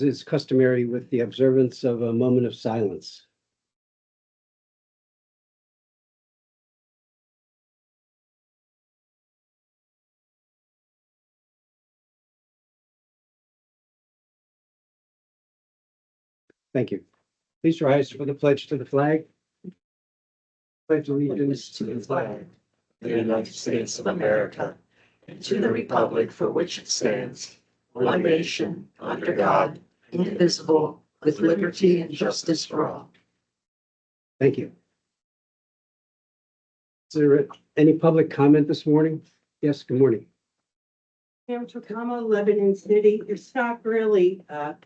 is customary with the observance of a moment of silence. Thank you. Please rise for the pledge to the flag. Pledge allegiance To the flag of the United States of America, and to the republic for which it stands, one nation, under God, indivisible, with liberty and justice for all. Thank you. Is there any public comment this morning? Yes, good morning. Pam Chakama, Lebanon City. It's not really a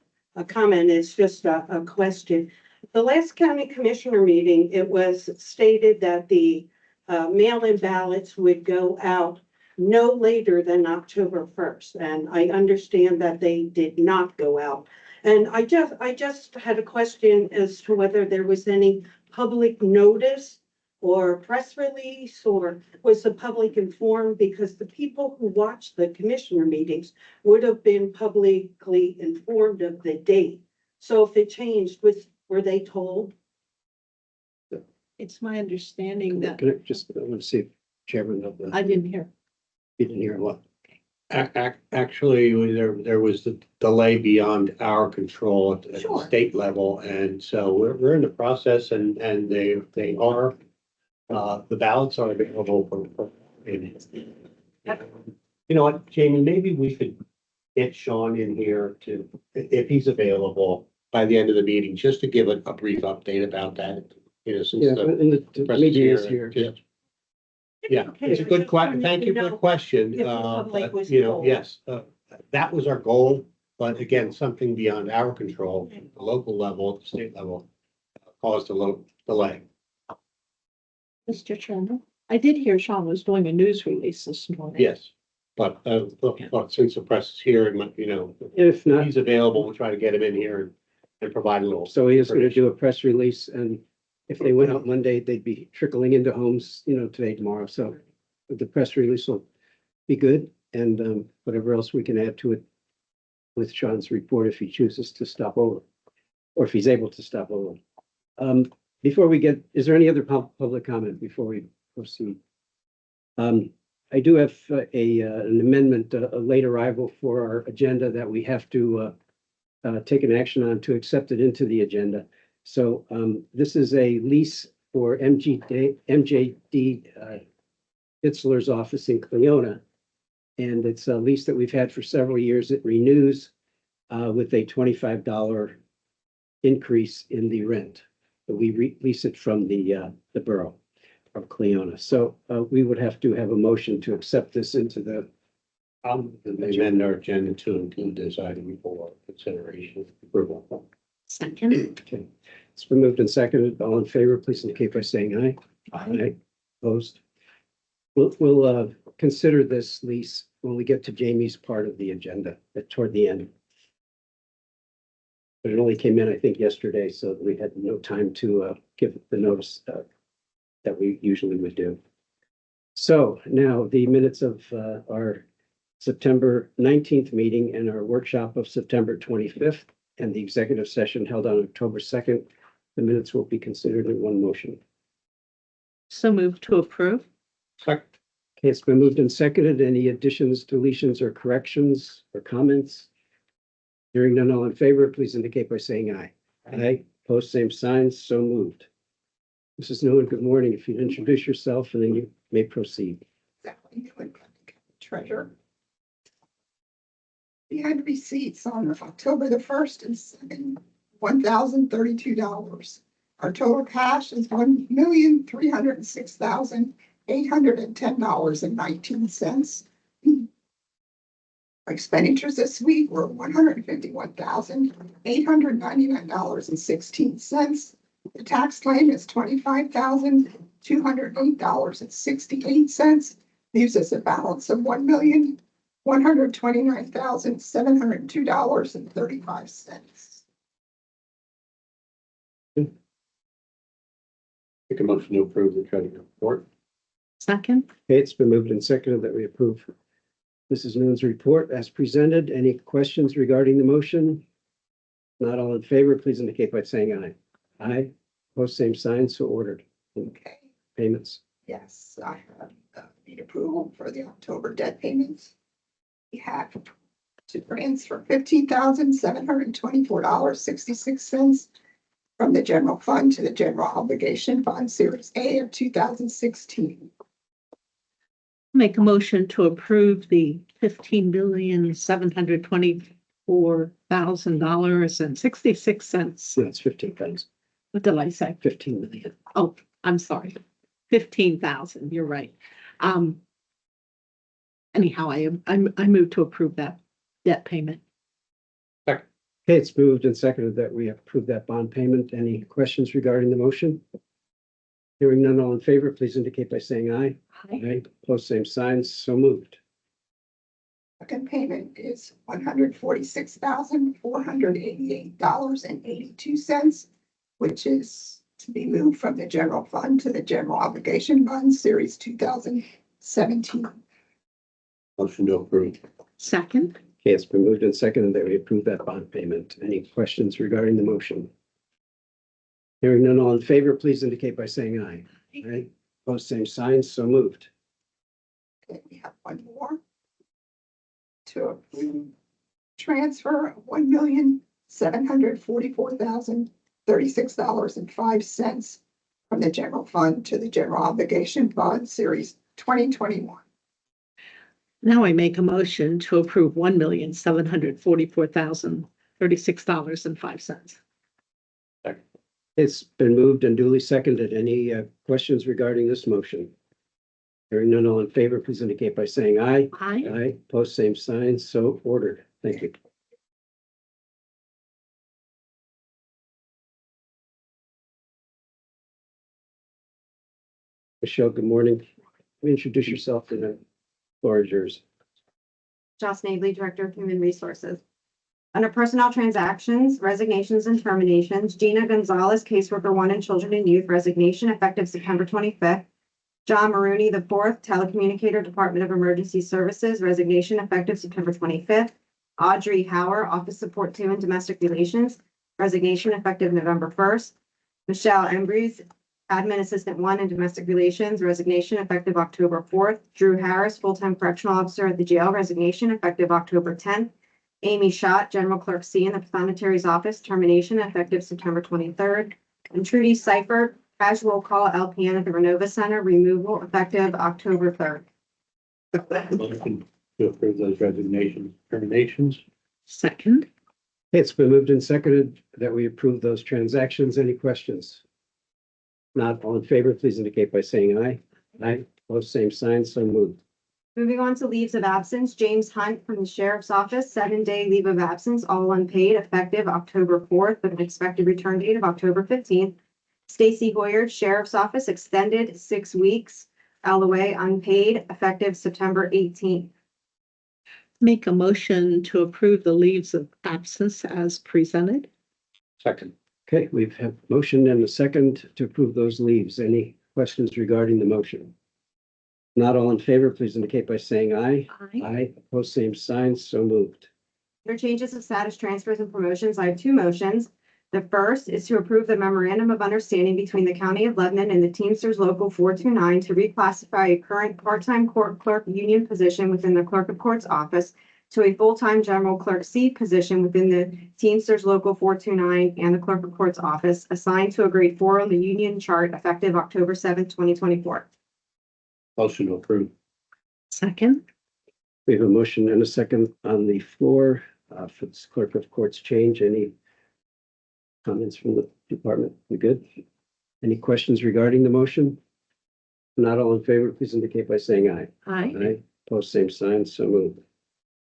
comment, it's just a question. The last county commissioner meeting, it was stated that the mail-in ballots would go out no later than October 1st. And I understand that they did not go out. And I just had a question as to whether there was any public notice or press release, or was the public informed? Because the people who watched the commissioner meetings would have been publicly informed of the date. So if it changed, were they told? It's my understanding that Can I just, I want to see if Chairman of the, I didn't hear. you didn't hear what? Actually, there was the delay beyond our control at the Sure. state level, and so we're in the process, and they are the ballots are available for you know what, Jamie, maybe we could get Sean in here to, if he's available by the end of the meeting, just to give a brief update about that. You know, since Yeah, the and the press media is is here. just- Yeah, Okay, it's a I good just question. wanted Thank to you for the know question. if the public But, was you know, told. yes, that was our goal, but again, something beyond our control, the local level, the state level, caused a little delay. Mr. Chairman, I did hear Sean was doing a news release this morning. Yes, but, but since the press is here, and, you know, If if not, he's available, we'll try to get him in here and provide a little. so he is going to do a press release, and if they went out Monday, they'd be trickling into homes, you know, today, tomorrow. So the press release will be good, and whatever else we can add to it with Sean's report if he chooses to stop over, or if he's able to stop over. Before we get, is there any other public comment before we proceed? I do have an amendment, a late arrival for our agenda that we have to take an action on to accept it into the agenda. So this is a lease for MJD Itzler's office in Cleona. And it's a lease that we've had for several years. It renews with a $25 increase in the rent. We lease it from the borough of Cleona. So we would have to have a motion to accept this into the. Amend our agenda to include this item for consideration approval. Second. Okay, it's been moved and seconded. All in favor, please indicate by saying aye. Aye. Opposed. We'll consider this lease when we get to Jamie's part of the agenda toward the end. But it only came in, I think, yesterday, so we had no time to give the notice that we usually would do. So now the minutes of our September 19th meeting and our workshop of September 25th and the executive session held on October 2nd. The minutes will be considered in one motion. So moved to approve. Second. Okay, it's been moved and seconded. Any additions, deletions, or corrections or comments? Hearing none, all in favor, please indicate by saying aye. Aye. Post same signs, so moved. Mrs. Nguyen, good morning. If you'd introduce yourself and then you may proceed. Treasurer. We had receipts on October the 1st and 2nd, $1,032. Our total cash is $1,306,810.19. Expenditures this week were $151,899.16. The tax claim is $25,208.68. Leaves us a balance of $1,129,702.35. Make a motion to approve the treasury report. Second. Okay, it's been moved and seconded that we approve Mrs. Nguyen's report as presented. Any questions regarding the motion? Not all in favor, please indicate by saying aye. Aye. Post same sign, so ordered. Okay, Payments. yes, I have need approval for the October debt payments. We have to transfer $15,724.66 from the general fund to the general obligation fund, Series A of 2016. Make a motion to approve the $15,724,000.66. No, it's 15,000. What did I say? 15 million. Oh, I'm sorry. 15,000, you're right. Anyhow, I move to approve that debt payment. Okay, it's moved and seconded that we approve that bond payment. Any questions regarding the motion? Hearing none, all in favor, please indicate by saying aye. Aye. Aye. Post same signs, so moved. Second payment is $146,488.82, which is to be moved from the general fund to the general obligation fund, Series 2017. Motion to approve. Second. Okay, it's been moved and seconded that we approve that bond payment. Any questions regarding the motion? Hearing none, all in favor, please indicate by saying aye. Aye. Post same signs, so moved. Okay, we have one more. To approve transfer of $1,744,036.05 from the general fund to the general obligation fund, Series 2021. Now I make a motion to approve $1,744,036.05. It's been moved and duly seconded. Any questions regarding this motion? Hearing none, all in favor, please indicate by saying aye. Aye. Aye. Post same sign, so ordered. Thank you. Michelle, good morning. Introduce yourself and the floor is yours. Joss Navely, Director of Human Resources. Under Personnel Transactions, Resignations and Terminations, Gina Gonzalez, Caseworker 1 and Children and Youth, resignation effective September 25th. John Maroney IV, Telecommunicator, Department of Emergency Services, resignation effective September 25th. Audrey Hauer, Office Support 2 and Domestic Relations, resignation effective November 1st. Michelle Embreeze, Admin Assistant 1 in Domestic Relations, resignation effective October 4th. Drew Harris, Full-Time Correctional Officer at the jail, resignation effective October 10th. Amy Schott, General Clerk C in the Pathonetary Office, termination effective September 23rd. And Trudy Seifert, Casual Call LPN at the Renova Center, removal effective October 3rd. Motion to approve those resignations, terminations. Second. It's been moved and seconded that we approve those transactions. Any questions? Not all in favor, please indicate by saying aye. Aye. Post same sign, so moved. Moving on to leaves of absence, James Hunt from the Sheriff's Office, 7-day leave of absence, all unpaid, effective October 4th, with an expected return date of October 15th. Stacy Hoyer, Sheriff's Office, extended 6 weeks, LOA unpaid, effective September 18th. Make a motion to approve the leaves of absence as presented. Second. Okay, we've had motion and a second to approve those leaves. Any questions regarding the motion? Not all in favor, please indicate by saying aye. Aye. Aye. Post same sign, so moved. Under changes of status transfers and promotions, I have 2 motions. The first is to approve the memorandum of understanding between the County of Lebanon and the Teamsters Local 429 to reclassify a current part-time court clerk union position within the Clerk of Court's office to a full-time General Clerk C position within the Teamsters Local 429 and the Clerk of Court's office, assigned to a grade 4 on the union chart effective October 7th, 2024. Motion to approve. Second. We have a motion and a second on the floor for this Clerk of Court's change. Any comments from the department? We good? Any questions regarding the motion? Not all in favor, please indicate by saying aye. Aye. Aye. Post same sign, so moved.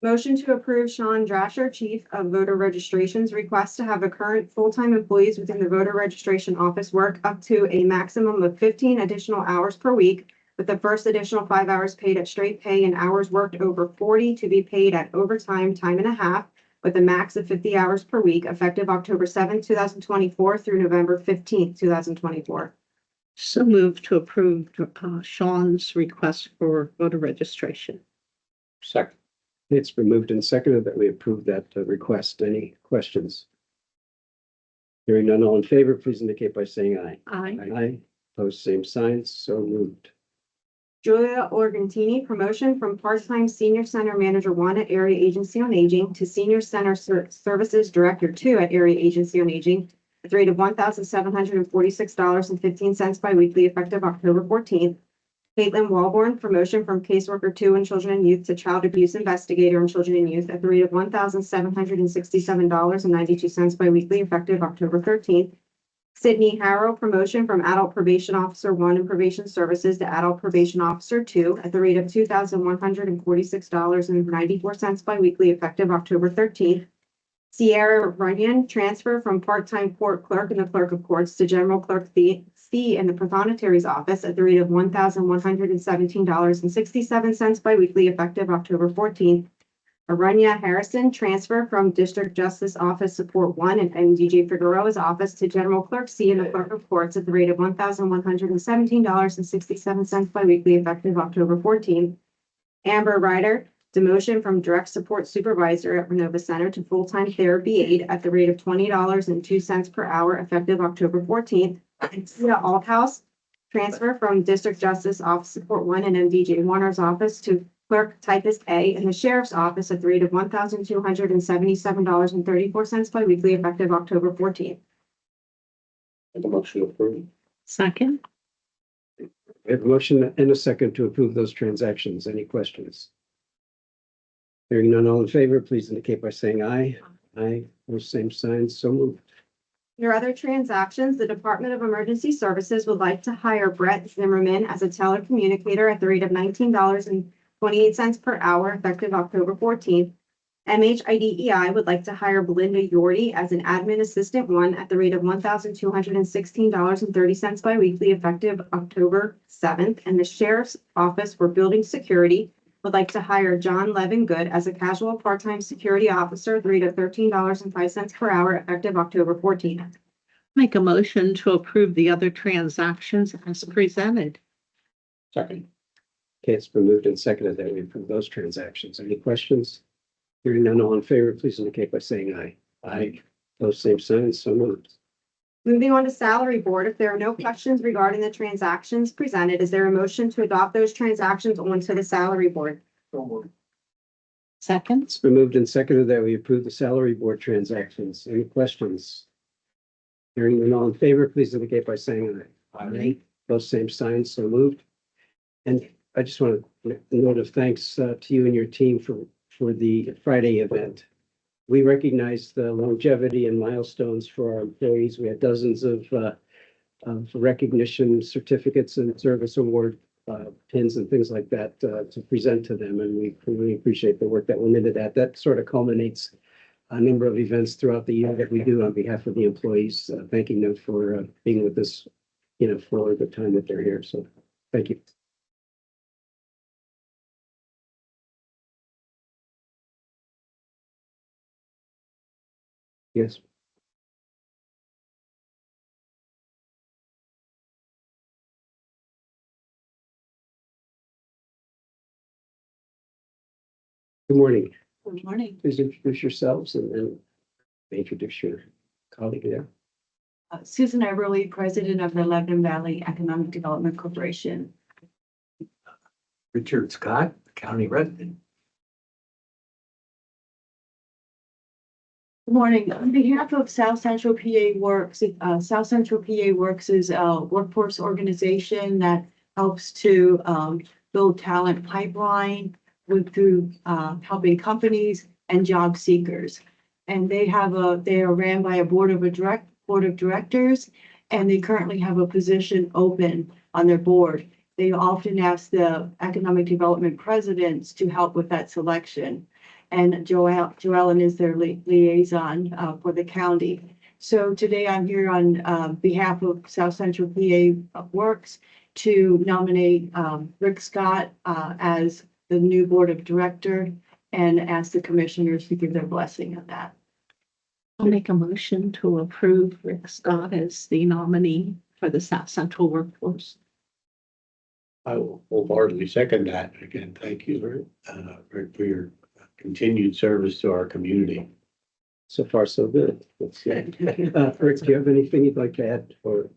Motion to approve Sean Drasher, Chief of Voter Registration's request to have a current full-time employees within the voter registration office work up to a maximum of 15 additional hours per week, with the first additional 5 hours paid at straight pay and hours worked over 40 to be paid at overtime time and a half, with a max of 50 hours per week, effective October 7th, 2024 through November 15th, 2024. So move to approve Sean's request for voter registration. Second. It's been moved and seconded that we approve that request. Any questions? Hearing none, all in favor, please indicate by saying aye. Aye. Aye. Opposed, same signs. So moved. Julia Organtini, promotion from part-time Senior Center Manager 1 at Area Agency on Aging to Senior Center Services Director 2 at Area Agency on Aging at the rate of $1,746.15 biweekly effective October 14th. Caitlin Walborn, promotion from caseworker 2 in Children and Youth to Child Abuse Investigator in Children and Youth at the rate of $1,767.92 biweekly effective October 13th. Sydney Harrow, promotion from Adult Probation Officer 1 in Probation Services to Adult Probation Officer 2 at the rate of $2,146.94 biweekly effective October 13th. Sierra Runyon, transfer from part-time court clerk in the Clerk of Courts to General Clerk C in the Prothonotary's office at the rate of $1,117.67 biweekly effective October 14th. Aranya Harrison, transfer from District Justice Office Support 1 in MDJ Figueroa's office to General Clerk C in the Clerk of Courts at the rate of $1,117.67 biweekly effective October 14th. Amber Ryder, demotion from Direct Support Supervisor at Renova Center to full-time therapy aide at the rate of $20.02 per hour effective October 14th. Tia Althouse, transfer from District Justice Office Support 1 in MDJ Warner's office to Clerk Typist A in the Sheriff's Office at the rate of $1,277.34 biweekly effective October 14th. The motion approved. Second. We have a motion and a second to approve those transactions. Any questions? Hearing none, all in favor, please indicate by saying aye. Aye. Those same signs. So moved. Your other transactions, the Department of Emergency Services would like to hire Brett Zimmerman as a telecommunicator at the rate of $19.28 per hour effective October 14th. MHIDEI would like to hire Belinda Yordy as an admin assistant 1 at the rate of $1,216.30 biweekly effective October 7th. And the Sheriff's Office for Building Security would like to hire John Levin Good as a casual part-time security officer at the rate of $13.05 per hour effective October 14th. Make a motion to approve the other transactions as presented. Second. Okay, it's been moved and seconded that we approve those transactions. Any questions? Hearing none, all in favor, please indicate by saying aye. Aye. Those same signs. So moved. Moving on to Salary Board, if there are no questions regarding the transactions presented, is there a motion to adopt those transactions onto the Salary Board? Second. It's been moved and seconded that we approve the salary board transactions. Any questions? Hearing none, all in favor, please indicate by saying aye. Aye. Those same signs. So moved. And I just want to note of thanks to you and your team for the Friday event. We recognize the longevity and milestones for our employees. We had dozens of recognition certificates and service award pins and things like that to present to them. And we really appreciate the work that went into that. That sort of culminates a number of events throughout the year that we do on behalf of the employees, thanking them for being with us, for the time that they're here. So thank you. Yes. Good morning. Good morning. Please introduce yourselves and then introduce your colleague there. Susan Everly, President of the Lebanon Valley Economic Development Corporation. Richard Scott, County Resident. Good morning. On behalf of South Central PA Works, South Central PA Works is a workforce organization that helps to build talent pipeline through helping companies and job seekers. And they are ran by a board of directors, and they currently have a position open on their board. They often ask the economic development presidents to help with that selection. And Joellen is their liaison for the county. So today I'm here on behalf of South Central PA Works to nominate Rick Scott as the new board of director and ask the commissioners to give their blessing on that. I'll make a motion to approve Rick Scott as the nominee for the South Central Workforce. I will wholeheartedly second that. Again, thank you for your continued service to our community. So far, so good. Let's see. Rick, do you have anything you'd like to add or?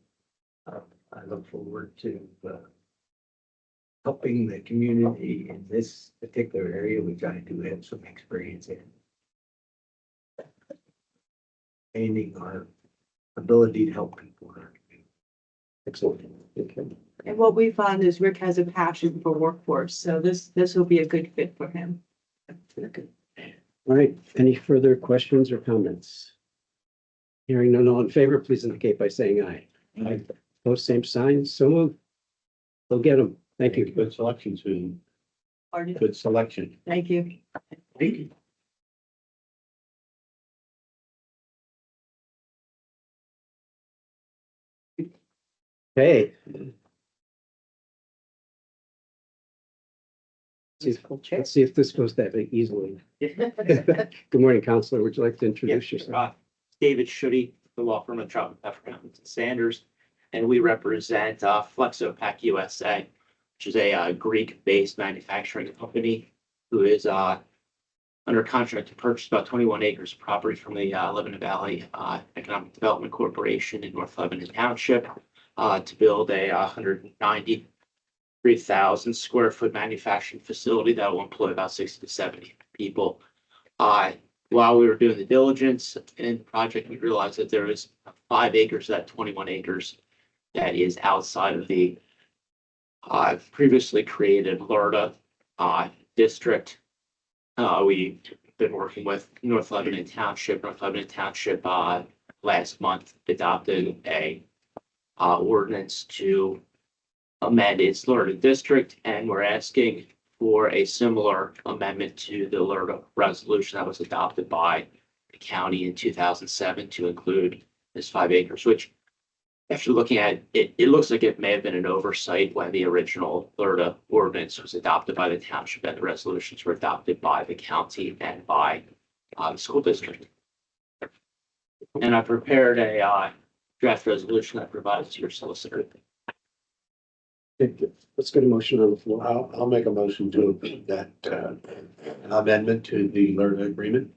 I look forward to, helping the community in this particular area, which I do have some experience in. Expanding our ability to help people. Excellent. Okay. And what we found is Rick has a passion for workforce, so this will be a good fit for him. All right. Any further questions or comments? Hearing none, all in favor, please indicate by saying aye. Aye. Post same sign. So moved. Go get them. Thank you. Good selection, Susan. Pardon? Good selection. Thank you. Thank you. Hey. Let's see if this goes that way easily. Good morning, Counselor. Would you like to introduce yourself? David Schutte, the law firm of Trout, Pepper, and Sanders, and we represent Flexopack USA, which is a Greek-based manufacturing company who is under contract to purchase about 21 acres of property from the Lebanon Valley Economic Development Corporation in North Lebanon Township to build a 193,000 square foot manufacturing facility that will employ about 60 to 70 people. While we were doing the diligence in the project, we realized that there is 5 acres of that 21 acres that is outside of the previously created LERTA district. We've been working with North Lebanon Township. North Lebanon Township last month adopted a ordinance to amend its LERTA district, and we're asking for a similar amendment to the LERTA resolution that was adopted by the county in 2007 to include this 5 acres, which after looking at it, it looks like it may have been an oversight when the original LERTA ordinance was adopted by the township and the resolutions were adopted by the county and by the school district. And I prepared a draft resolution that provides to your solicitor. Let's get a motion on the floor. I'll make a motion to approve that amendment to the LERTA agreement.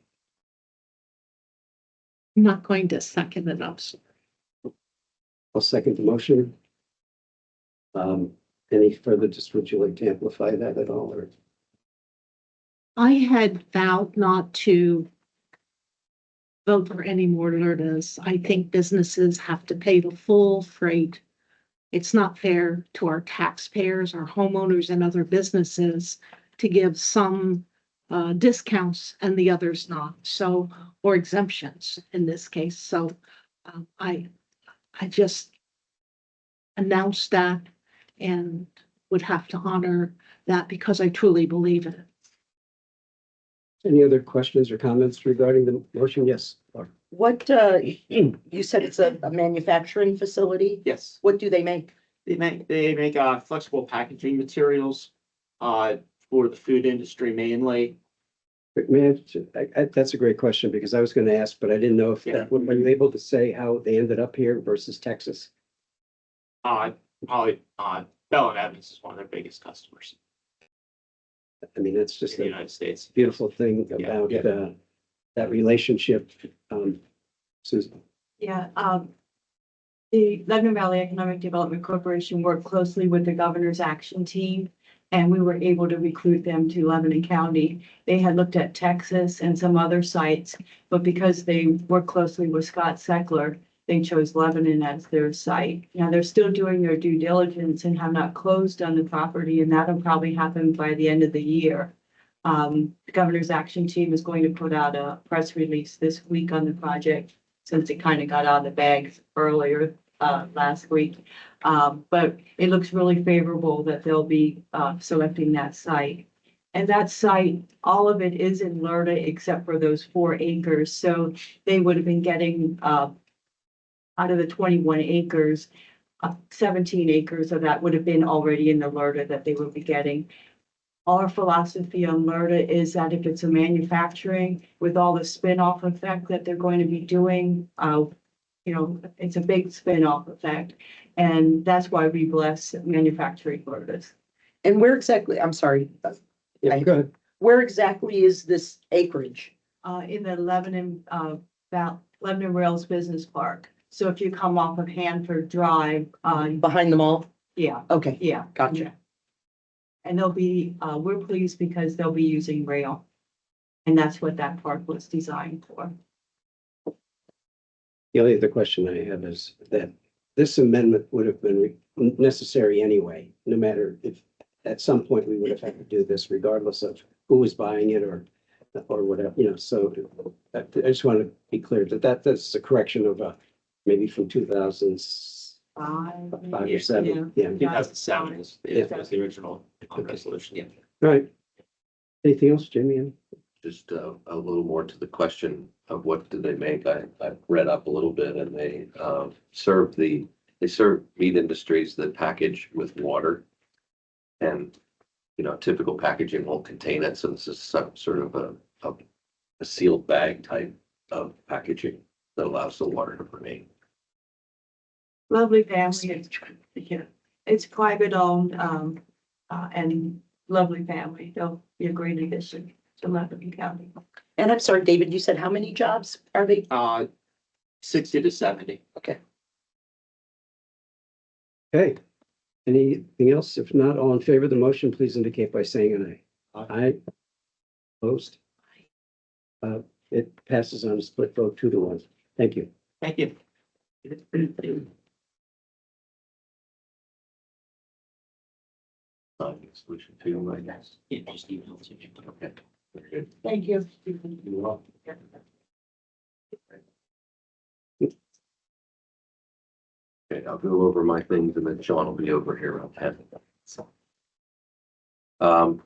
I'm not going to second it up. I'll second the motion. Any further, just would you like to amplify that at all or? I had vowed not to vote for any more LERTAs. I think businesses have to pay the full freight. It's not fair to our taxpayers, our homeowners and other businesses to give some discounts and the others not. So, or exemptions in this case. So I just announced that and would have to honor that because I truly believe in it. Any other questions or comments regarding the motion? Yes. Laura. What, you said it's a manufacturing facility? Yes. What do they make? They make flexible packaging materials for the food industry mainly. But that's a great question because I was going to ask, but I didn't know if, Yeah. were you able to say how they ended up here versus Texas? Probably Bell and Evans is one of their biggest customers I mean, that's in just the a United States. beautiful thing about that relationship. Susan. Yeah, the Lebanon Valley Economic Development Corporation worked closely with the governor's action team, and we were able to recruit them to Lebanon County. They had looked at Texas and some other sites, but because they work closely with Scott Seckler, they chose Lebanon as their site. Now, they're still doing their due diligence and have not closed on the property, and that'll probably happen by the end of the year. The governor's action team is going to put out a press release this week on the project since it kind of got out of the bag earlier last week. But it looks really favorable that they'll be selecting that site. And that site, all of it is in LERTA except for those 4 acres. So they would have been getting out of the 21 acres, 17 acres of that would have been already in the LERTA that they would be getting. Our philosophy on LERTA is that if it's a manufacturing with all the spin-off effect that they're going to be doing, it's a big spin-off effect. And that's why we bless manufacturing LERTAs. And where exactly, I'm sorry, Yeah, go ahead. where exactly is this acreage? in the Lebanon, Lebanon Rails Business Park. So if you come off of Hanford Drive, Behind the mall? yeah, Okay, yeah. gotcha. And they'll be, we're pleased because they'll be using rail. And that's what that park was designed for. The only other question I have is that this amendment would have been necessary anyway, no matter if at some point we would have had to do this regardless of who was buying it or whatever, so I just want to be clear that's a correction of maybe from 2005 or seven. Yeah. 2007 is the original resolution, yeah. All right. Anything else, Jamie? Just a little more to the question of what do they make? I read up a little bit and they serve meat industries that package with water. And, typical packaging won't contain it. So this is some sort of a sealed bag type of packaging that allows the water to remain. Lovely family. It's private owned, and lovely family. They'll be a great addition to Lebanon County. And I'm sorry, David, you said how many jobs are they? 60 to 70. Okay. Okay. Anything else? If not, all in favor of the motion, please indicate by saying aye. Aye. Opposed? It passes on a split vote 2-1. Thank you. Thank you. Solution 2, I guess. Yeah, just email it to me. Okay. Very good. Thank you. You're welcome. Okay, I'll go over my things and then Sean will be over here around 10.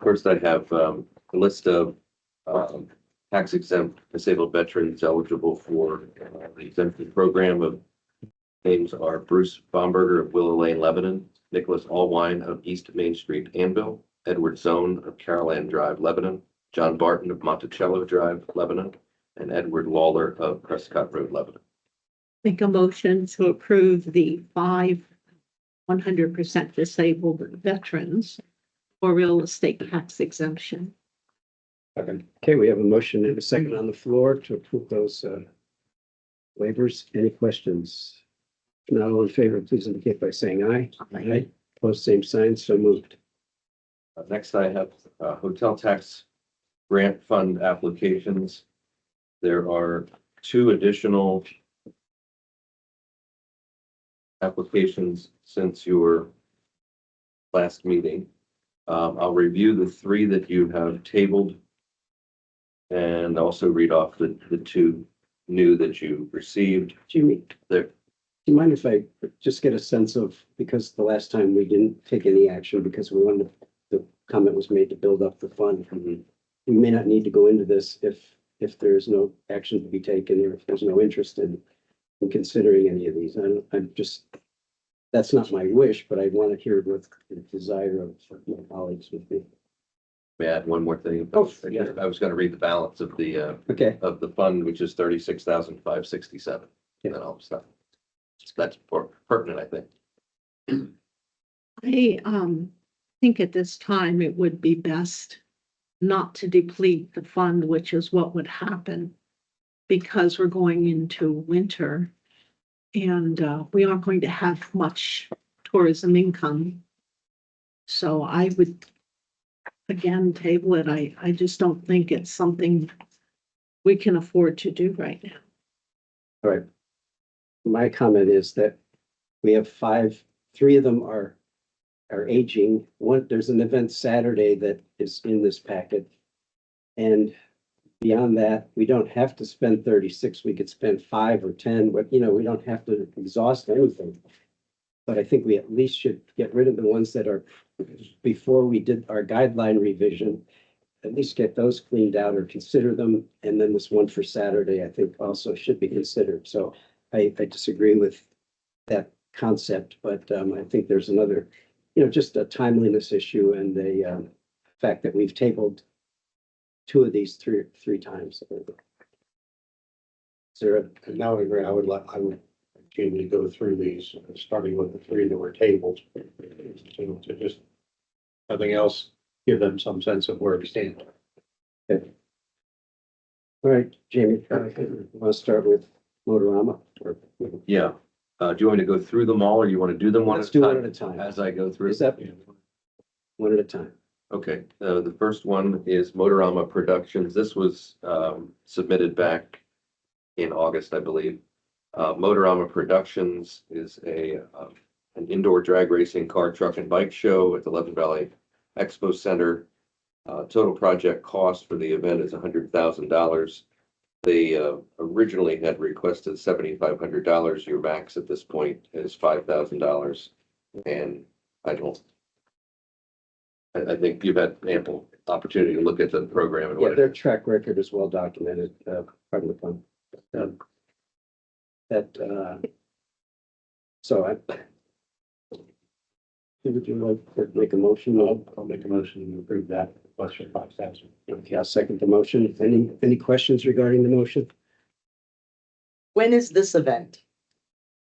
First I have a list of tax exempt disabled veterans eligible for the exemption program. Of names are Bruce Bomberger of Willow Lane, Lebanon, Nicholas Allwine of East Main Street, Anvil, Edward Zone of Carolan Drive, Lebanon, John Barton of Monticello Drive, Lebanon, and Edward Lawler of Prescott Road, Lebanon. Make a motion to approve the 5 100% disabled veterans for real estate tax exemption. Okay, we have a motion and a second on the floor to approve those waivers. Any questions? If not, all in favor, please indicate by saying aye. Aye. Opposed, same sign, so moved. Next, I have hotel tax grant fund applications. There are 2 additional applications since your last meeting. I'll review the 3 that you have tabled and also read off the 2 new that you received. Jimmy, There. do you mind if I just get a sense of, because the last time we didn't take any action because we wanted, the comment was made to build up the fund. We may not need to go into this if there's no action to be taken or if there's no interest in considering any of these. I'm just, that's not my wish, but I want to hear what the desire of my colleagues would be. May I add one more thing? Oh, yeah. I was going to read the balance of the Okay, fund, which is 36,567. Yeah. And then I'll stop. That's pertinent, I think. I think at this time it would be best not to deplete the fund, which is what would happen because we're going into winter and we aren't going to have much tourism income. So I would again table it. I just don't think it's something we can afford to do right now. all right. My comment is that we have 5, 3 of them are aging. There's an event Saturday that is in this packet. And beyond that, we don't have to spend 36. We could spend 5 or 10, but we don't have to exhaust anything. But I think we at least should get rid of the ones that are before we did our guideline revision, at least get those cleaned out or consider them. And then this one for Saturday, I think also should be considered. So I disagree with that concept, but I think there's another, just a timeliness issue and the fact that we've tabled 2 of these three times. Is there And now I would Jamie to go through these, starting with the 3 that were tabled. To just, nothing else, give them some sense of where we stand. All right, Jamie, want to start with Motorama or? Yeah. Do you want me to go through them all or you want to do them one Let's at a do one time? at a time. As I go through? Is that one at a time? Okay, the first one is Motorama Productions. This was submitted back in August, I believe. Motorama Productions is an indoor drag racing car, truck, and bike show at the Lebanon Valley Expo Center. Total project cost for the event is $100,000. They originally had requested $7,500. Your max at this point is $5,000. And I don't. I think you've had ample opportunity to look at the program and Yeah, what their track record is well documented, pardon the pun. So I. Would you like to make a motion? I'll make a motion to approve that, plus for 5,000. Okay, I'll second the motion. Any questions regarding the motion? When is this event?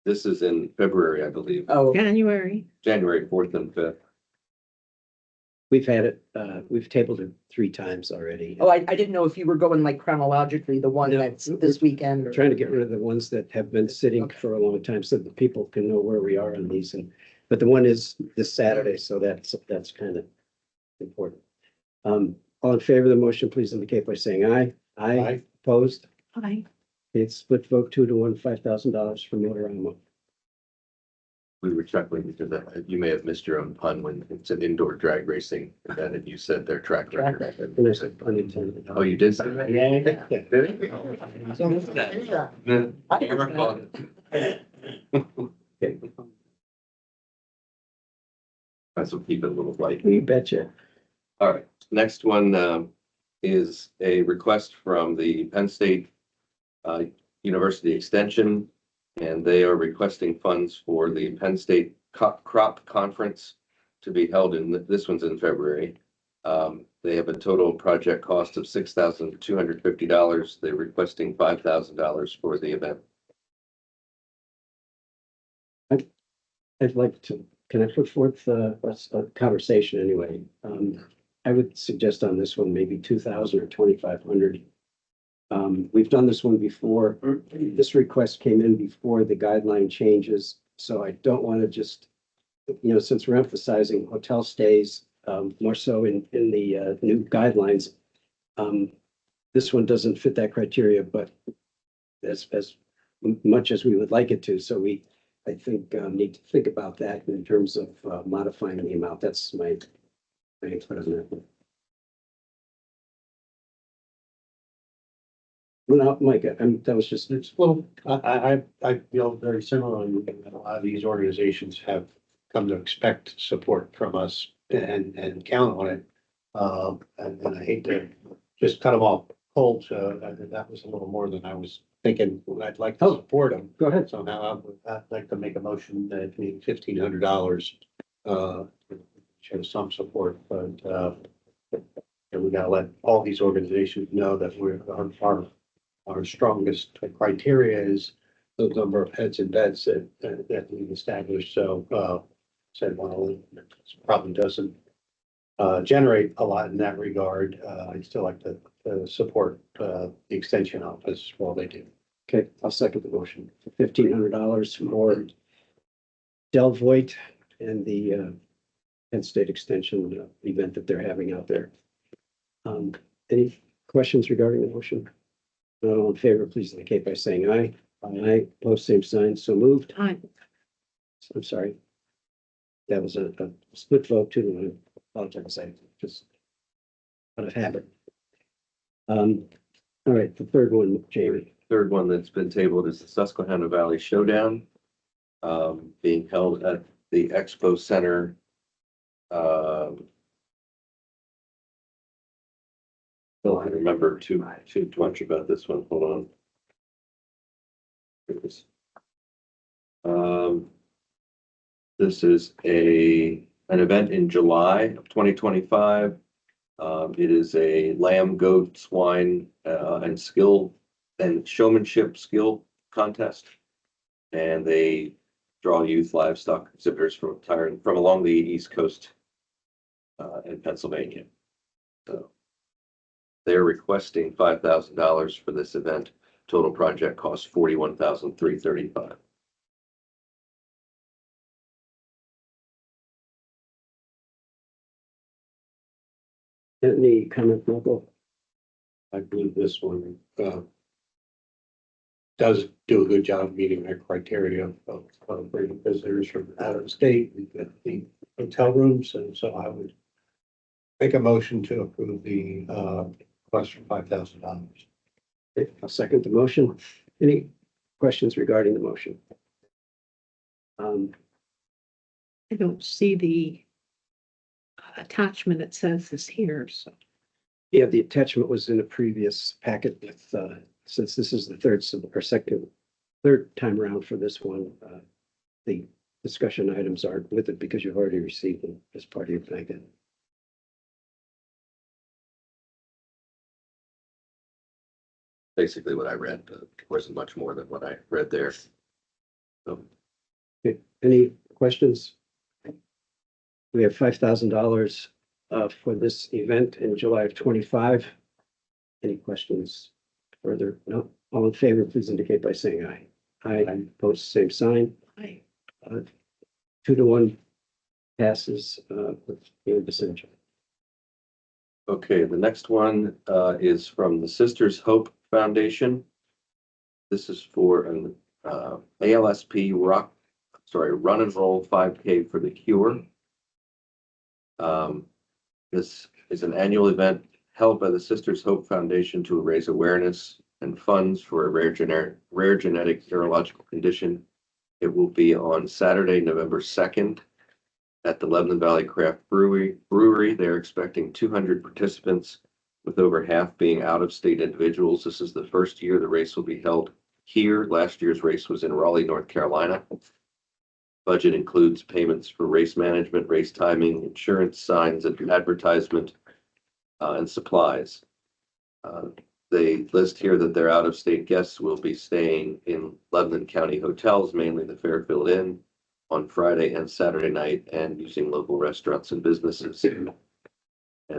This is in February, I believe, Oh, January. January 4th and 5th. We've had it, we've tabled it 3 times already. oh, I didn't know if you were going like chronologically, the one No. that's this weekend. We're trying to get rid of the ones that have been sitting for a long time so that people can know where we are on these but the one is this Saturday, so that's kind of important. All in favor of the motion, please indicate by saying aye. Aye. Opposed? Hi. It's split vote 2-1, $5,000 for Motorama. We were chuckling because you may have missed your own pun when it's an indoor drag racing event and you said their track record. And there's unintended. Oh, you did say that? Yeah. Did Yeah. I never caught it. Okay, That's what keep it a little light. you betcha. All right, next one is a request from the Penn State University Extension. And they are requesting funds for the Penn State Crop Conference to be held this one's in February. They have a total project cost of $6,250. They're requesting $5,000 for the event. I'd like to, can I put forth a conversation anyway? I would suggest on this one, maybe 2,000 or 2,500. We've done this one before. This request came in before the guideline changes, so I don't want to just, since we're emphasizing hotel stays, more so in the new guidelines. This one doesn't fit that criteria, but as much as we would like it to, so I think, need to think about that in terms of modifying the amount. That's my input on that. No, Mike, that was just, It's a little, I feel very similarly, that a lot of these organizations have come to expect support from us and count on it. And I hate to just cut them off cold, so that was a little more than I was thinking. I'd like to support them. go ahead. So now I'd like to make a motion that $1,500, show some support, but, and we gotta let all these organizations know that our strongest criteria is the number of heads and beds that we've established. So, said, well, it probably doesn't generate a lot in that regard. I'd still like to support the extension office while they do. Okay, I'll second the motion. $1,500 for Del Voigt and the Penn State Extension event that they're having out there. Any questions regarding the motion? Not all in favor, please indicate by saying aye. Aye, opposed, same sign, so moved. Hi. I'm sorry. That was a split vote too. I apologize, I just out of habit. All right, the third one, Jamie. Third one that's been tabled is the Susquehanna Valley Showdown, being held at the Expo Center. Well, I remember too much about this one. Hold on. Here it is. This is an event in July of 2025. It is a lamb, goat, swine, and skill and showmanship skill contest. And they draw youth livestock exhibitors from along the East Coast in Pennsylvania. So They're requesting $5,000 for this event. Total project cost $41,335. Any comment, Michael? I believe this one, does do a good job meeting our criteria of bringing visitors from out of state. We've got the hotel rooms, and so I would make a motion to approve the, request for $5,000. I'll second the motion. Any questions regarding the motion? I don't see the attachment it says is here, so. Yeah, the attachment was in a previous packet with, since this is the third time around for this one, the discussion items aren't with it because you've already received them as part of your packet. Basically what I read, wasn't much more than what I read there. So, Okay, any questions? We have $5,000 for this event in July of 25. Any questions further? No, all in favor, please indicate by saying aye. Aye, opposed, same sign. I, 2-1 passes with the decision. okay, the next one is from the Sisters Hope Foundation. This is for an ALSP run and roll 5K for the cure. This is an annual event held by the Sisters Hope Foundation to raise awareness and funds for a rare genetic neurological condition. It will be on Saturday, November 2nd at the Lebanon Valley Craft Brewery. They're expecting 200 participants, with over half being out-of-state individuals. This is the first year the race will be held here. Last year's race was in Raleigh, North Carolina. Budget includes payments for race management, race timing, insurance, signs and advertisement, and supplies. They list here that their out-of-state guests will be staying in Lebanon County hotels, mainly the Fairfield Inn, on Friday and Saturday night, and using local restaurants and businesses. And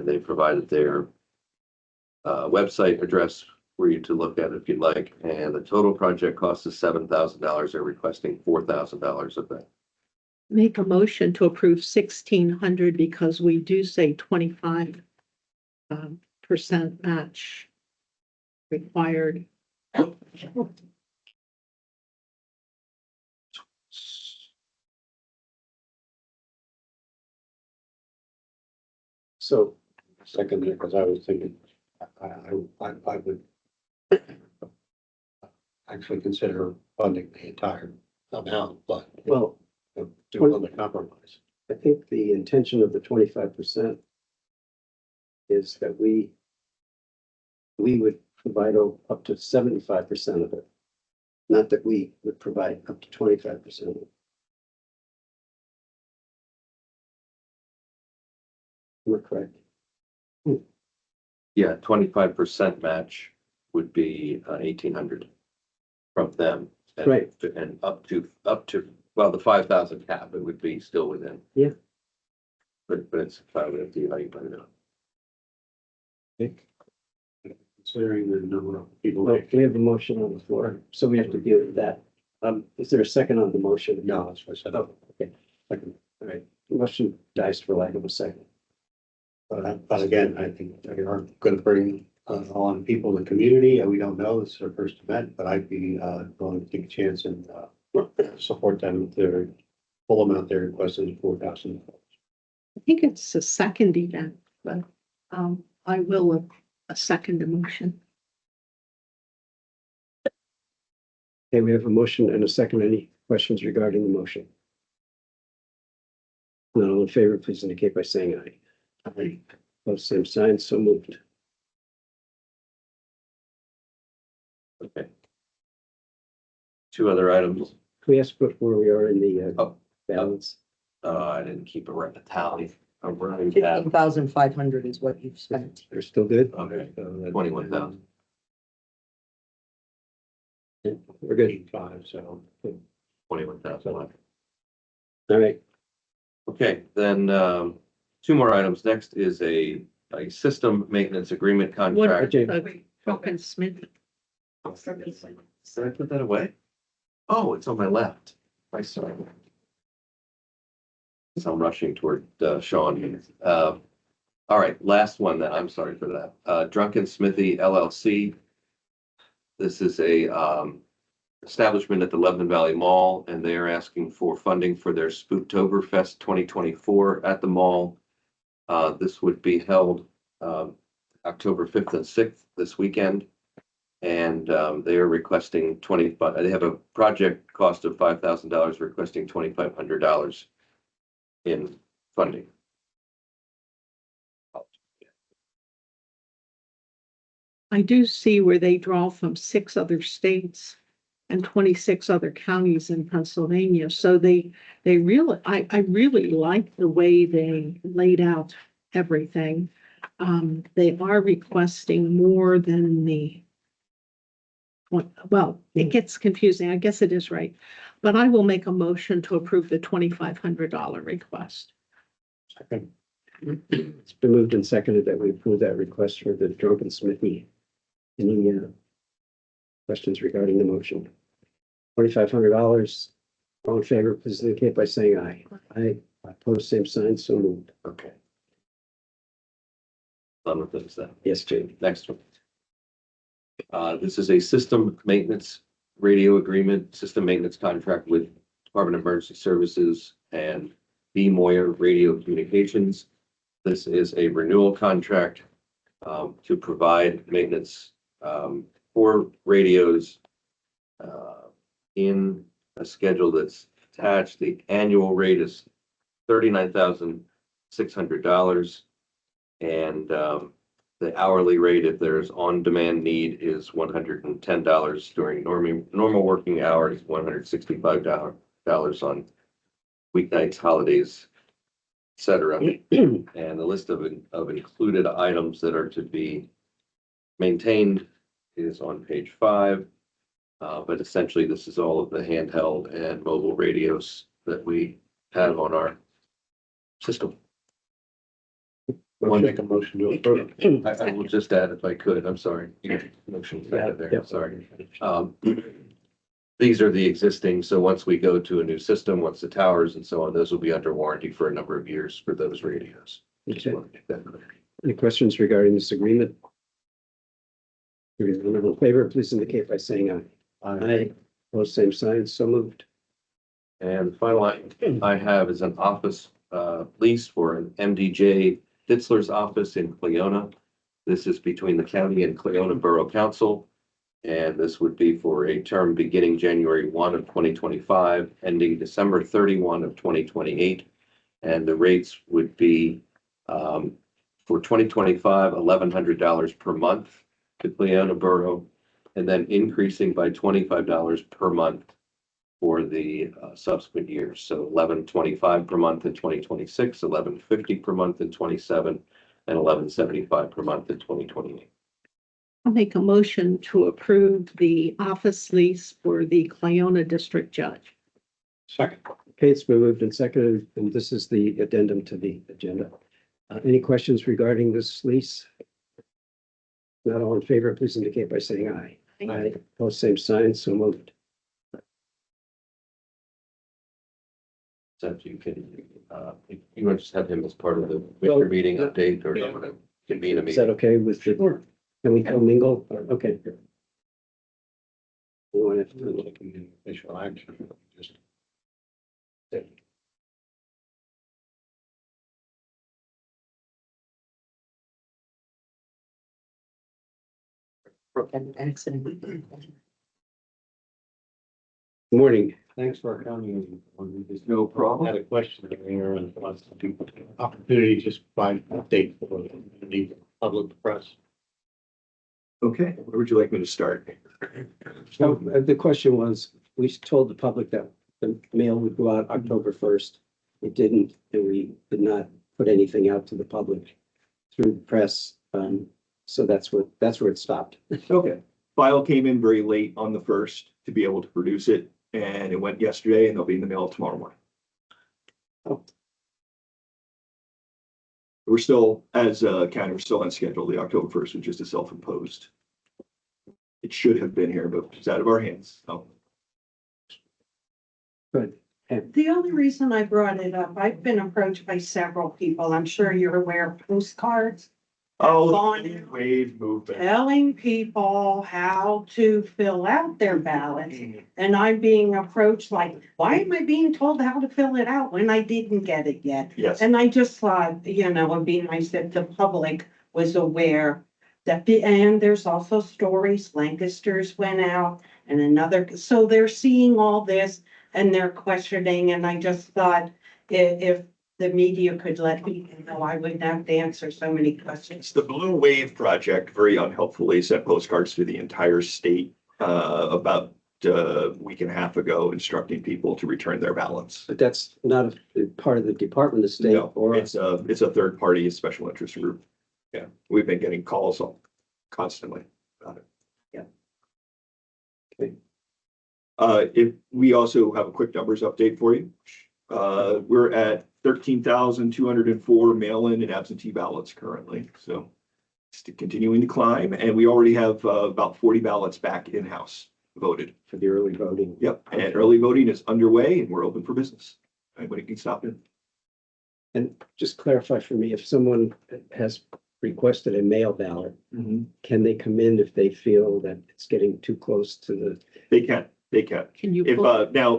they provided their website address for you to look at if you'd like. And the total project cost is $7,000. They're requesting $4,000 of that. make a motion to approve 1,600 because we do say 25% match required. So Second, because I was thinking, I would actually consider funding the entire amount, but well, do a little compromise. I think the intention of the 25% is that we would provide up to 75% of it. Not that we would provide up to 25% of it. Am I correct? Yeah, 25% match would be 1,800 from them. And- Right. And up to, well, the 5,000 cap, it would be still within. Yeah. But it's probably up to you how you put it out. Considering the number of people. Well, we have a motion on the floor, so we have to deal with that. Is there a second on the motion? No, that's what I said. Oh, okay. Second. All right. Motion dies for lack of a second. But again, I think they are going to bring on people in the community, and we don't know, this is their first event, but I'd be willing to take a chance and support them with their full amount they're requesting, $4,000. I think it's a second event, but I will a second motion. Okay, we have a motion and a second. Any questions regarding the motion? Not all in favor, please indicate by saying aye. Aye. Both same sign, so moved. Okay. Two other items. Can we ask where we are in the Oh. balance? I didn't keep a tally. I'm running tab. 15,500 is what you've spent. They're still good? Okay, So that- 21,000. We're good. 85, so 21,000 left. All right. Okay, then two more items. Next is a a system maintenance agreement What, contract. Drunken Smith? Did I put that away? Oh, it's on my left. I saw it. So I'm rushing toward Sean. All right, last one that, I'm sorry for that. Drunken Smithy LLC. This is a establishment at the Lebanon Valley Mall, and they are asking for funding for their Spooktoberfest 2024 at the mall. This would be held October 5th and 6th this weekend. And they are requesting they have a project cost of $5,000, requesting $2,500 in funding. I do see where they draw from 6 other states and 26 other counties in Pennsylvania. So they really, I really like the way they laid out everything. They are requesting more than well, it gets confusing. I guess it is right. But I will make a motion to approve the $2,500 request. Second. It's been moved and seconded that we approve that request for the Drunken Smithy. Any questions regarding the motion? $2,500. All in favor, please indicate by saying aye. Aye. Opposed, same sign, so moved. Okay. Done with those then. Yes, Jane. Next one. This is a system maintenance radio agreement, system maintenance contract with Department of Emergency Services and B. Moyer Radio Communications. This is a renewal contract to provide maintenance for radios in a schedule that's attached. The annual rate is $39,600, and the hourly rate, if there's on-demand need, is $110 during normal working hours, $165 on weeknights, holidays, etc. And the list of included items that are to be maintained is on page 5. But essentially, this is all of the handheld and mobile radios that we have on our system. I'll make a motion to approve. I will just add, if I could, I'm sorry. Motion added there, Yep. sorry. These are the existing, so once we go to a new system, once the towers and so on, those will be under warranty for a number of years for those radios. Just Okay. want to make that clear. Any questions regarding this agreement? Hearing none, all in favor, please indicate by saying aye. Aye. Opposed, same sign, so moved. And the final item I have is an office lease for an MDJ Fitzler's office in Cleona. This is between the county and Cleona Borough Council. And this would be for a term beginning January 1 of 2025, ending December 31 of 2028. And the rates would be for 2025, $1,100 per month to Cleona Borough, and then increasing by $25 per month for the subsequent years. So $1,125 per month in 2026, $1,150 per month in 27, and $1,175 per month in 2028. I'll make a motion to approve the office lease for the Cleona District Judge. Second. Okay, it's been moved and seconded, and this is the addendum to the agenda. Any questions regarding this lease? Not all in favor, please indicate by saying aye. Aye. Opposed, same sign, so moved. So if you can, if you want to just have him as part of the commissioner meeting update, or convene a Is that meeting. okay with the, can we commingle? Okay. We want to, Taking official action. Just morning. thanks for coming. No problem. Had a question here and wants to do opportunity to just provide an update for the public press. Okay, where would you like me to start? So the question was, we told the public that the mail would go out October 1st. It didn't, and we did not put anything out to the public through the press. So that's where it stopped. Okay, file came in very late on the 1st to be able to produce it, and it went yesterday, and they'll be in the mail tomorrow morning. We're still, as a county, we're still on schedule. The October 1st was just a self-imposed. It should have been here, but it's out of our hands. So. Good. And The only reason I brought it up, I've been approached by several people, I'm sure you're aware of postcards. Oh, Gone the out wave movement. telling people how to fill out their ballots. And I'm being approached like, why am I being told how to fill it out when I didn't get it yet? Yes. And I just thought, it'd be nice if the public was aware that and there's also stories, Lancaster's went out and another, so they're seeing all this and they're questioning, and I just thought if the media could let me know, I wouldn't have to answer so many questions. It's the Blue Wave Project, very unhelpfully sent postcards to the entire state about a week and a half ago, instructing people to return their ballots. but that's not a part of the Department of State No, or. it's a third party, a special interest group. Yeah, we've been getting calls constantly about it. Yeah. Okay. If we also have a quick numbers update for you. We're at 13,204 mail-in and absentee ballots currently, so it's continuing to climb, and we already have about 40 ballots back in-house voted. For the early voting. Yep, and early voting is underway, and we're open for business. Anybody can stop in. And just clarify for me, if someone has requested a mail ballot, can they come in if they feel that it's getting too close to the? They can. Can you If, pull, now,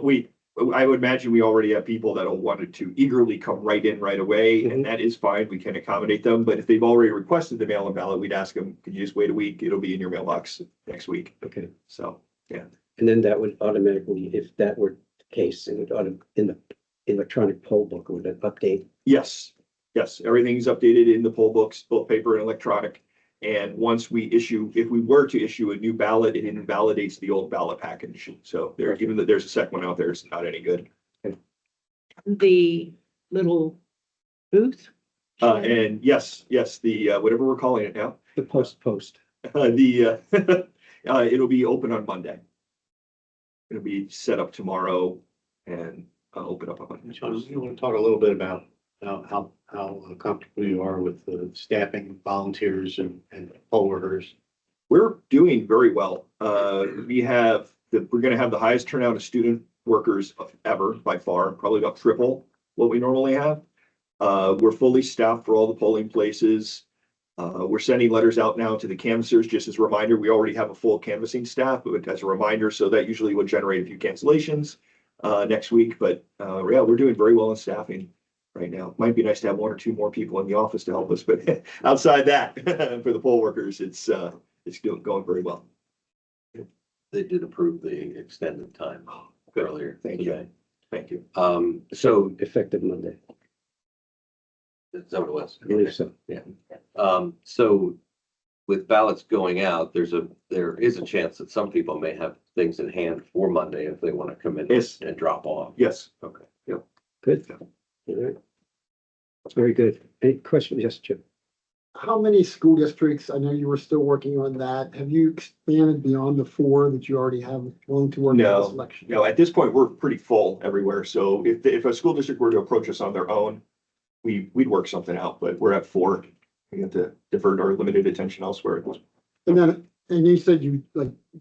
I would imagine we already have people that will wanted to eagerly come right in right away, and that is fine. We can accommodate them. But if they've already requested the mail-in ballot, we'd ask them, can you just wait a week? It'll be in your mailbox next week. Okay. So, yeah. And then that would automatically, if that were the case, it would in the electronic poll book, would it update? Yes, everything's updated in the poll books, both paper and electronic. And once we issue, if we were to issue a new ballot, it invalidates the old ballot package. So there, even though there's a second one out there, it's not any good. the little booth? And yes, the, whatever we're calling it now, The post. it'll be open on Monday. It'll be set up tomorrow and open up on Monday. John, you want to talk a little bit about how comfortable you are with the staffing, volunteers and poll workers? We're doing very well. We're gonna have the highest turnout of student workers ever by far, probably about triple what we normally have. We're fully staffed for all the polling places. We're sending letters out now to the canvassers, just as a reminder. We already have a full canvassing staff, but as a reminder, so that usually would generate a few cancellations next week. But yeah, we're doing very well in staffing right now. Might be nice to have one or two more people in the office to help us, but outside that, for the poll workers, it's going very well. They did approve the extended time earlier Thank you. today. Thank you. So Effective Monday, is that what it was? I believe so, yeah. So with ballots going out, there is a chance that some people may have things in hand for Monday if they want to come in Yes. and drop off. Yes. Okay. Good. All right. That's very good. Any questions? Yes, Jim? How many school districts, I know you were still working on that, have you expanded beyond the 4 that you already have willing to work on No, this election? No, at this point, we're pretty full everywhere. So if a school district were to approach us on their own, we'd work something out, but we're at 4. We have to divert our limited attention elsewhere. And then, and you said did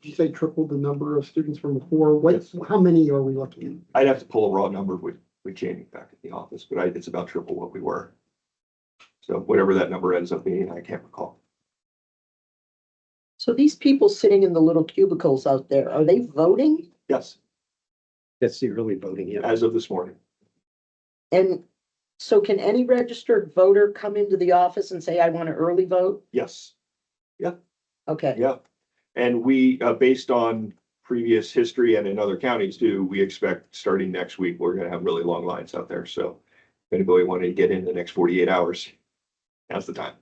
you say triple the number of students from the 4? How many are we looking at? I'd have to pull a raw number with Jamie back at the office, but it's about triple what we were. So whatever that number ends up being, I can't recall. So these people sitting in the little cubicles out there, are they voting? Yes, That's the early voting, yeah. as of this morning. And so can any registered voter come into the office and say, I want to early vote? Yes, Okay. yeah. And we, based on previous history and in other counties too, we expect starting next week, we're gonna have really long lines out there. So if anybody wanted to get in the next 48 hours, now's the time.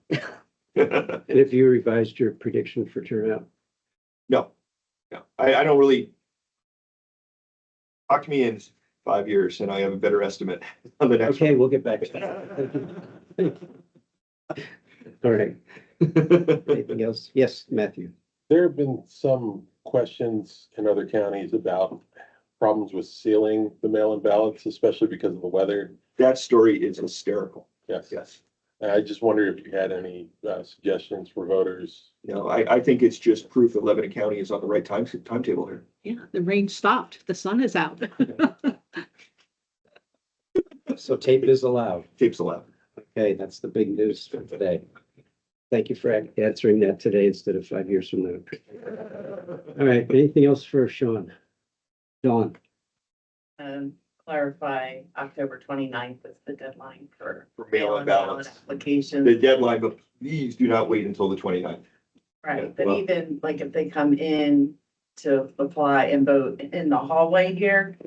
And if you revised your prediction for turnout? No, I don't really. Talk to me in 5 years and I have a better estimate on the next. Okay, we'll get back to that. All right. Anything else? Yes, Matthew. There have been some questions in other counties about problems with sealing the mail-in ballots, especially because of the weather. That story is hysterical. Yes. Yes. I just wondered if you had any suggestions for voters. No, I think it's just proof that Lebanon County is on the right timetable here. Yeah, the rain stopped. The sun is out. So tape is allowed. Tape's allowed. Okay, that's the big news for today. Thank you for answering that today instead of 5 years from now. All right, anything else for Sean? Dawn? Clarify, October 29th is the deadline for For mail-in ballots. applications. The deadline, but please do not wait until the 29th. Right, but well- even like if they come in to apply and vote in the hallway here,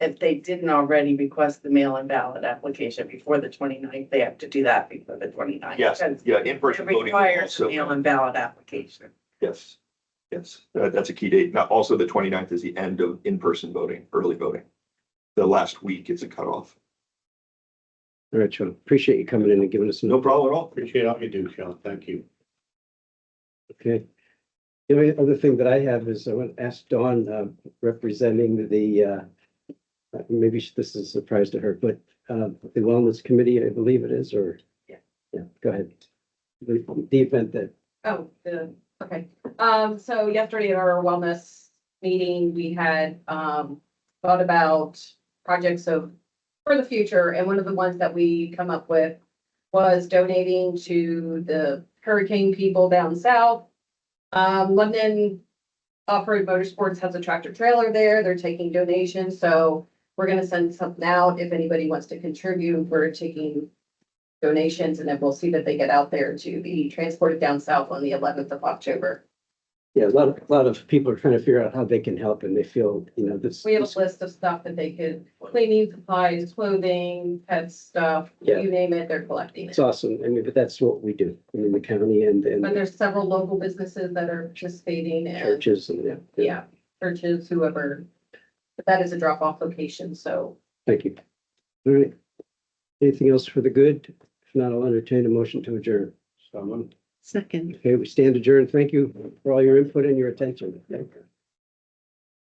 if they didn't already request the mail-in ballot application before the 29th, they have to do that before the 29th. Yes, because yeah, It in-person voting. will requires a also- mail-in ballot application. Yes, yes, that's a key date. Now, also the 29th is the end of in-person voting, early voting. The last week is a cutoff. All right, Sean, appreciate you coming in and giving us some. No problem at all. Appreciate all you do, Sean. Thank you. Okay. The only other thing that I have is I want to ask Dawn, representing the, maybe this is a surprise to her, but the Wellness Committee, I believe it is, or? Yeah. Yeah, go ahead. The event that, Okay, so yesterday at our wellness meeting, we had, thought about projects for the future, and one of the ones that we come up with was donating to the hurricane people down south. Lebanon Off-Road Motorsports has a tractor trailer there, they're taking donations, so we're gonna send something out if anybody wants to contribute, we're taking donations, and then we'll see that they get out there to be transported down south on the 11th of October. yeah, a lot of people are trying to figure out how they can help and they feel, this. We have a list of stuff that they could, cleaning supplies, clothing, pet stuff, Yeah. you name it, they're collecting It's it. awesome. I mean, but that's what we do. I mean, the county and But there's several local businesses that are participating and, churches and, yeah. yeah, churches, whoever. But that is a drop-off location, so Thank you. All right. Anything else for the good? If not, I'll entertain a motion to adjourn. Someone. Second. Okay, we stand adjourned. Thank you for all your input and your attention. Thank you.